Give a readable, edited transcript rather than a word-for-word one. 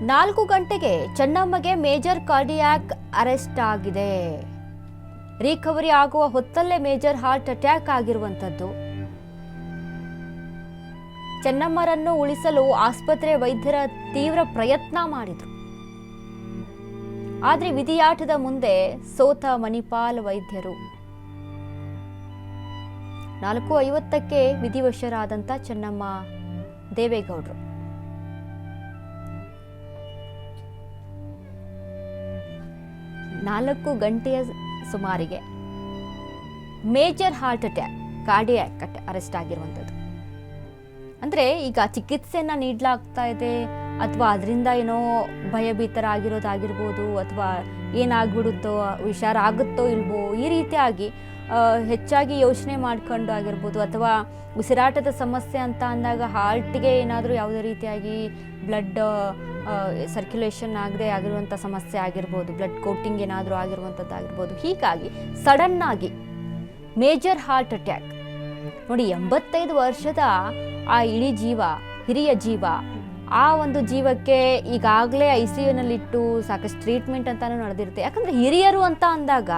4 ಗಂಟೆಗೆ ಚೆನ್ನಮ್ಮಗೆ major cardiac arrest ಆಗಿದೆ. Recovery ಆಗುವ ಹೊತ್ತಲ್ಲೇ ಮೇಜರ್ ಹಾರ್ಟ್ ಅಟ್ಯಾಕ್ ಆಗಿರುವಂತದ್ದು. ಚೆನ್ನಮ್ಮರನ್ನು ಉಳಿಸಲು ಆಸ್ಪತ್ರೆ ವೈದ್ಯರ ತೀವ್ರ ಪ್ರಯತ್ನ ಮಾಡಿದ್ರು. ಆದರೆ ವಿಧಿಯಾಟದ ಮುಂದೆ ಸೋತ ಮಣಿಪಾಲ್ ವೈದ್ಯರು. 4:50ಕ್ಕೆ ವಿಧಿವಶರಾದಂಥ ಚೆನ್ನಮ್ಮ ದೇವೇಗೌಡರು. ನಾಲ್ಕು ಗಂಟೆಯ ಸುಮಾರಿಗೆ major heart attack, cardiac arrest ಆಗಿರುವಂಥದ್ದು. ಅಂದರೆ ಈಗ ಚಿಕಿತ್ಸೆಯನ್ನು ನೀಡಲಾಗ್ತಾ ಇದೆ, ಅಥವಾ ಅದರಿಂದ ಏನೋ ಭಯಭೀತರಾಗಿರೋದಾಗಿರ್ಬೋದು, ಅಥವಾ ಏನಾಗ್ಬಿಡುತ್ತೋ, ಹುಷಾರ್ ಆಗುತ್ತೋ ಇಲ್ವೋ, ಈ ರೀತಿಯಾಗಿ ಹೆಚ್ಚಾಗಿ ಯೋಚನೆ ಮಾಡ್ಕೊಂಡು ಆಗಿರ್ಬೋದು, ಅಥವಾ ಉಸಿರಾಟದ ಸಮಸ್ಯೆ ಅಂತ ಅಂದಾಗ ಹಾರ್ಟ್ಗೆ ಏನಾದರೂ ಯಾವುದೇ ರೀತಿಯಾಗಿ ಬ್ಲಡ್ ಸರ್ಕ್ಯುಲೇಷನ್ ಆಗದೆ ಆಗಿರುವಂಥ ಸಮಸ್ಯೆ ಆಗಿರ್ಬೋದು, ಬ್ಲಡ್ ಕೋಟಿಂಗ್ ಏನಾದರೂ ಆಗಿರುವಂಥದ್ದಾಗಿರ್ಬೋದು. ಹೀಗಾಗಿ ಸಡನ್ನಾಗಿ ಮೇಜರ್ ಹಾರ್ಟ್ ಅಟ್ಯಾಕ್. ನೋಡಿ, 85 ವರ್ಷದ ಆ ಇಡೀ ಜೀವ, ಹಿರಿಯ ಜೀವ, ಆ ಒಂದು ಜೀವಕ್ಕೆ ಈಗಾಗಲೇ ICUನಲ್ಲಿಟ್ಟು ಸಾಕಷ್ಟು ಟ್ರೀಟ್ಮೆಂಟ್ ಅಂತಾನು ನಡೆದಿರುತ್ತೆ. ಯಾಕಂದರೆ ಹಿರಿಯರು ಅಂತ ಅಂದಾಗ